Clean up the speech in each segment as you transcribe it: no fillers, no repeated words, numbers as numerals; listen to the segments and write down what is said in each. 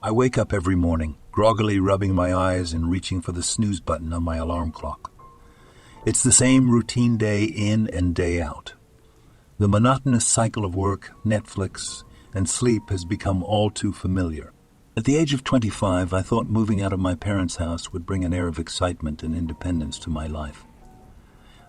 I wake up every morning, groggily rubbing my eyes and reaching for the snooze button on my alarm clock. It's the same routine day in and day out. The monotonous cycle of work, Netflix, and sleep has become all too familiar. At the age of 25, I thought moving out of my parents' house would bring an air of excitement and independence to my life.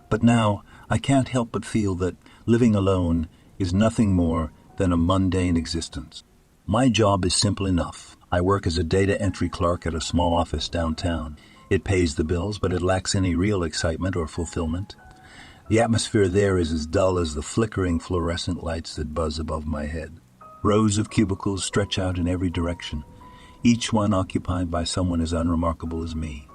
But now, I can't help but feel that living alone is nothing more than a mundane existence. My job is simple enough. I work as a data entry clerk at a small office downtown. It pays the bills, but it lacks any real excitement or fulfillment. The atmosphere there is as dull as the flickering fluorescent lights that buzz above my head. Rows of cubicles stretch out in every direction, each one occupied by someone as unremarkable as me.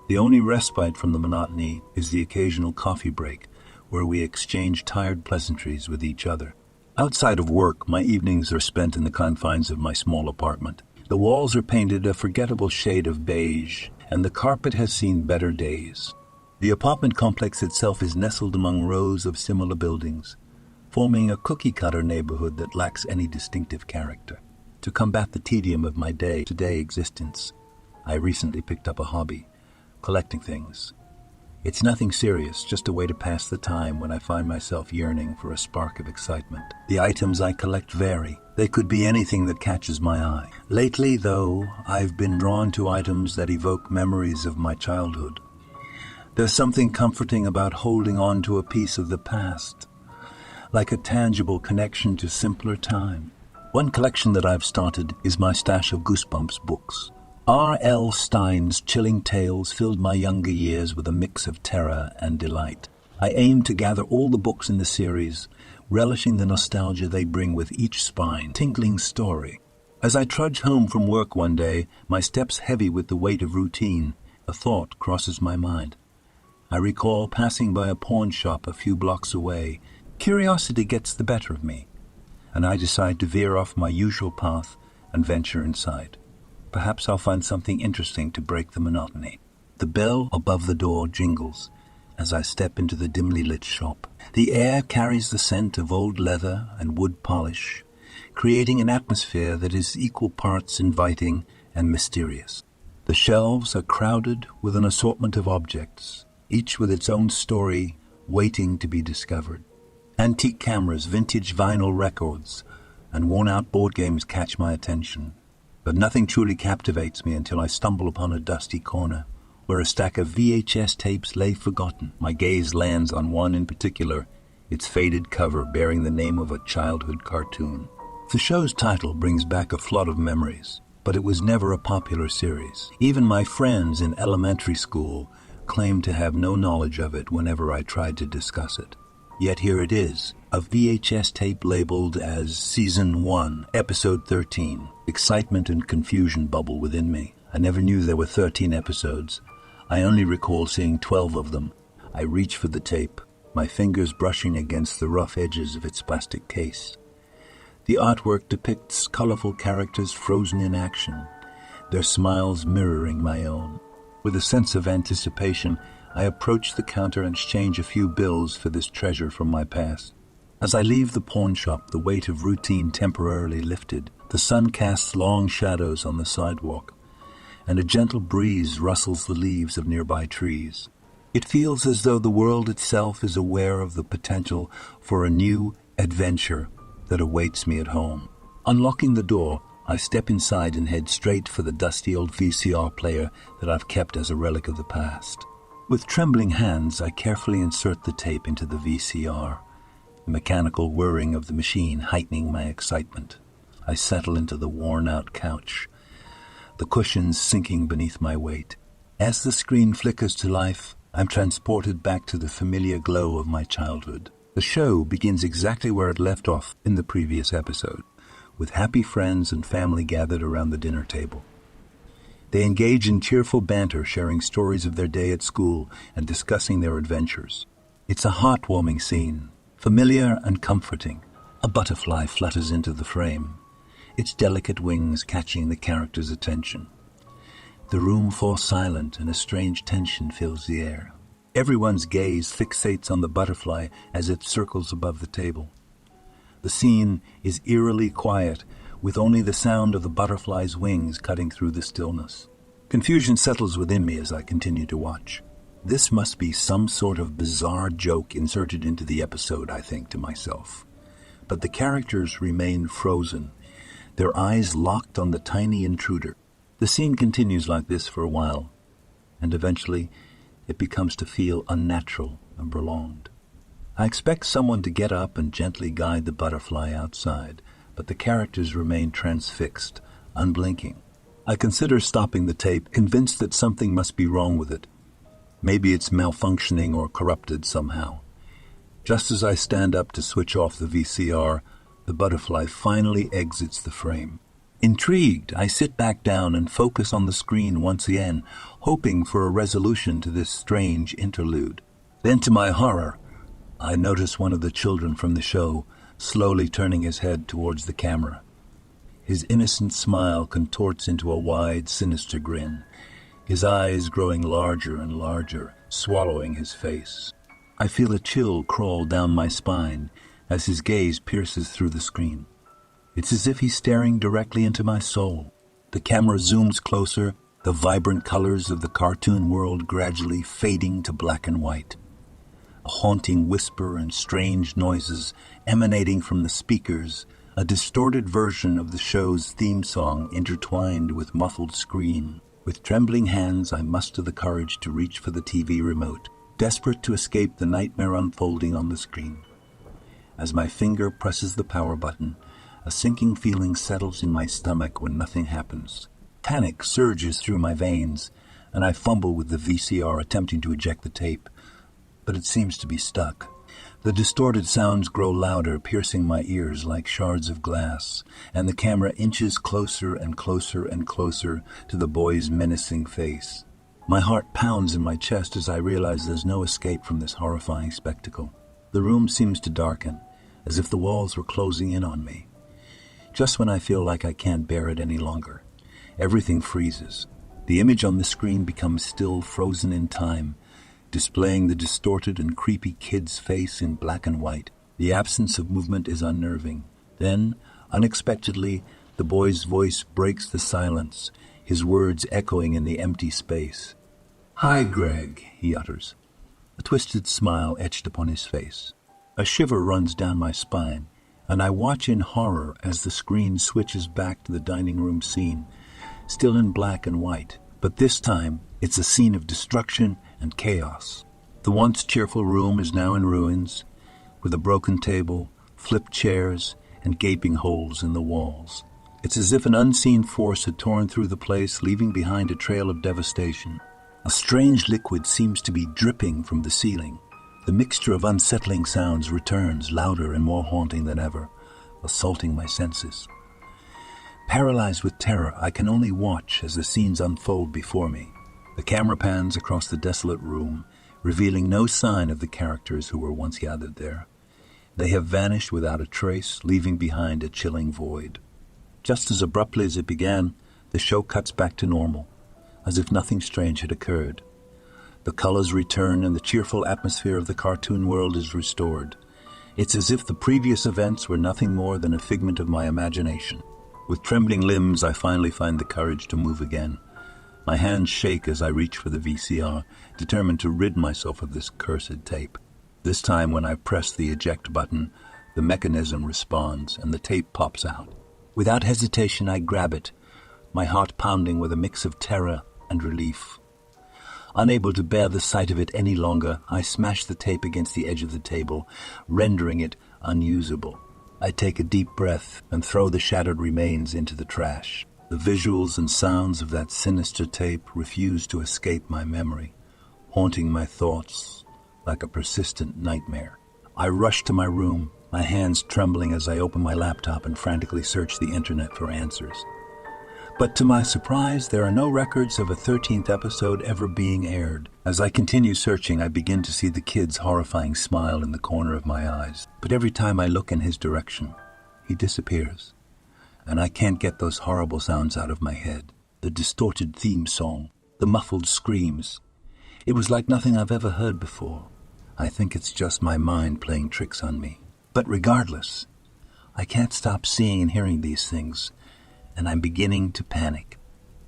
The only respite from the monotony is the occasional coffee break, where we exchange tired pleasantries with each other. Outside of work, my evenings are spent in the confines of my small apartment. The walls are painted a forgettable shade of beige, and the carpet has seen better days. The apartment complex itself is nestled among rows of similar buildings, forming a cookie-cutter neighborhood that lacks any distinctive character. To combat the tedium of my day-to-day existence, I recently picked up a hobby, collecting things. It's nothing serious, just a way to pass the time when I find myself yearning for a spark of excitement. The items I collect vary. They could be anything that catches my eye. Lately, though, I've been drawn to items that evoke memories of my childhood. There's something comforting about holding on to a piece of the past, like a tangible connection to simpler time. One collection that I've started is my stash of Goosebumps books. R.L. Stein's chilling tales filled my younger years with a mix of terror and delight. I aim to gather all the books in the series, relishing the nostalgia they bring with each spine-tingling story. As I trudge home from work one day, my steps heavy with the weight of routine, a thought crosses my mind. I recall passing by a pawn shop a few blocks away. Curiosity gets the better of me, and I decide to veer off my usual path and venture inside. Perhaps I'll find something interesting to break the monotony. The bell above the door jingles as I step into the dimly lit shop. The air carries the scent of old leather and wood polish, creating an atmosphere that is equal parts inviting and mysterious. The shelves are crowded with an assortment of objects, each with its own story waiting to be discovered. Antique cameras, vintage vinyl records, and worn-out board games catch my attention. But nothing truly captivates me until I stumble upon a dusty corner where a stack of VHS tapes lay forgotten. My gaze lands on one in particular, its faded cover bearing the name of a childhood cartoon. The show's title brings back a flood of memories, but it was never a popular series. Even my friends in elementary school claimed to have no knowledge of it whenever I tried to discuss it. Yet here it is, a VHS tape labeled as Season 1, Episode 13. Excitement and confusion bubble within me. I never knew there were 13 episodes. I only recall seeing 12 of them. I reach for the tape, my fingers brushing against the rough edges of its plastic case. The artwork depicts colorful characters frozen in action, their smiles mirroring my own. With a sense of anticipation, I approach the counter and exchange a few bills for this treasure from my past. As I leave the pawn shop, the weight of routine temporarily lifted. The sun casts long shadows on the sidewalk, and a gentle breeze rustles the leaves of nearby trees. It feels as though the world itself is aware of the potential for a new adventure that awaits me at home. Unlocking the door, I step inside and head straight for the dusty old VCR player that I've kept as a relic of the past. With trembling hands, I carefully insert the tape into the VCR, the mechanical whirring of the machine heightening my excitement. I settle into the worn-out couch, the cushions sinking beneath my weight. As the screen flickers to life, I'm transported back to the familiar glow of my childhood. The show begins exactly where it left off in the previous episode, with happy friends and family gathered around the dinner table. They engage in cheerful banter, sharing stories of their day at school and discussing their adventures. It's a heartwarming scene, familiar and comforting. A butterfly flutters into the frame, its delicate wings catching the character's attention. The room falls silent and a strange tension fills the air. Everyone's gaze fixates on the butterfly as it circles above the table. The scene is eerily quiet, with only the sound of the butterfly's wings cutting through the stillness. Confusion settles within me as I continue to watch. This must be some sort of bizarre joke inserted into the episode, I think to myself. But the characters remain frozen, their eyes locked on the tiny intruder. The scene continues like this for a while, and eventually it becomes to feel unnatural and prolonged. I expect someone to get up and gently guide the butterfly outside, but the characters remain transfixed, unblinking. I consider stopping the tape, convinced that something must be wrong with it. Maybe it's malfunctioning or corrupted somehow. Just as I stand up to switch off the VCR, the butterfly finally exits the frame. Intrigued, I sit back down and focus on the screen once again, hoping for a resolution to this strange interlude. Then, to my horror, I notice one of the children from the show slowly turning his head towards the camera. His innocent smile contorts into a wide, sinister grin, his eyes growing larger and larger, swallowing his face. I feel a chill crawl down my spine as his gaze pierces through the screen. It's as if he's staring directly into my soul. The camera zooms closer, the vibrant colors of the cartoon world gradually fading to black and white. A haunting whisper and strange noises emanating from the speakers, a distorted version of the show's theme song intertwined with muffled scream. With trembling hands, I muster the courage to reach for the TV remote, desperate to escape the nightmare unfolding on the screen. As my finger presses the power button, a sinking feeling settles in my stomach when nothing happens. Panic surges through my veins, and I fumble with the VCR attempting to eject the tape, but it seems to be stuck. The distorted sounds grow louder, piercing my ears like shards of glass, and the camera inches closer and closer and closer to the boy's menacing face. My heart pounds in my chest as I realize there's no escape from this horrifying spectacle. The room seems to darken, as if the walls were closing in on me. Just when I feel like I can't bear it any longer, everything freezes. The image on the screen becomes still, frozen in time, displaying the distorted and creepy kid's face in black and white. The absence of movement is unnerving. Then, unexpectedly, the boy's voice breaks the silence, his words echoing in the empty space. "Hi, Greg," he utters, a twisted smile etched upon his face. A shiver runs down my spine, and I watch in horror as the screen switches back to the dining room scene, still in black and white. But this time, it's a scene of destruction and chaos. The once cheerful room is now in ruins, with a broken table, flipped chairs, and gaping holes in the walls. It's as if an unseen force had torn through the place, leaving behind a trail of devastation. A strange liquid seems to be dripping from the ceiling. The mixture of unsettling sounds returns, louder and more haunting than ever, assaulting my senses. Paralyzed with terror, I can only watch as the scenes unfold before me. The camera pans across the desolate room, revealing no sign of the characters who were once gathered there. They have vanished without a trace, leaving behind a chilling void. Just as abruptly as it began, the show cuts back to normal, as if nothing strange had occurred. The colors return and the cheerful atmosphere of the cartoon world is restored. It's as if the previous events were nothing more than a figment of my imagination. With trembling limbs, I finally find the courage to move again. My hands shake as I reach for the VCR, determined to rid myself of this cursed tape. This time, when I press the eject button, the mechanism responds and the tape pops out. Without hesitation, I grab it, my heart pounding with a mix of terror and relief. Unable to bear the sight of it any longer, I smash the tape against the edge of the table, rendering it unusable. I take a deep breath and throw the shattered remains into the trash. The visuals and sounds of that sinister tape refuse to escape my memory, haunting my thoughts like a persistent nightmare. I rush to my room, my hands trembling as I open my laptop and frantically search the internet for answers. But to my surprise, there are no records of a 13th episode ever being aired. As I continue searching, I begin to see the kid's horrifying smile in the corner of my eyes. But every time I look in his direction, he disappears. And I can't get those horrible sounds out of my head. The distorted theme song, the muffled screams. It was like nothing I've ever heard before. I think it's just my mind playing tricks on me. But regardless, I can't stop seeing and hearing these things, and I'm beginning to panic.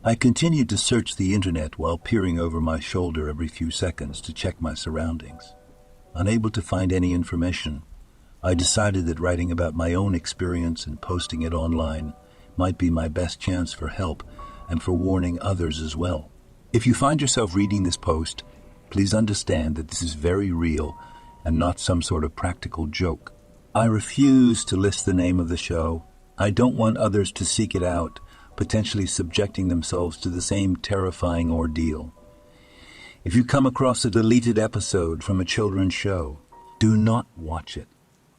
I continued to search the internet while peering over my shoulder every few seconds to check my surroundings. Unable to find any information, I decided that writing about my own experience and posting it online might be my best chance for help and for warning others as well. If you find yourself reading this post, please understand that this is very real and not some sort of practical joke. I refuse to list the name of the show. I don't want others to seek it out, potentially subjecting themselves to the same terrifying ordeal. If you come across a deleted episode from a children's show, do not watch it.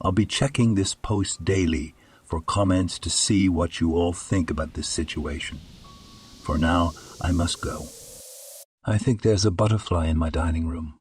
I'll be checking this post daily for comments to see what you all think about this situation. For now, I must go. I think there's a butterfly in my dining room.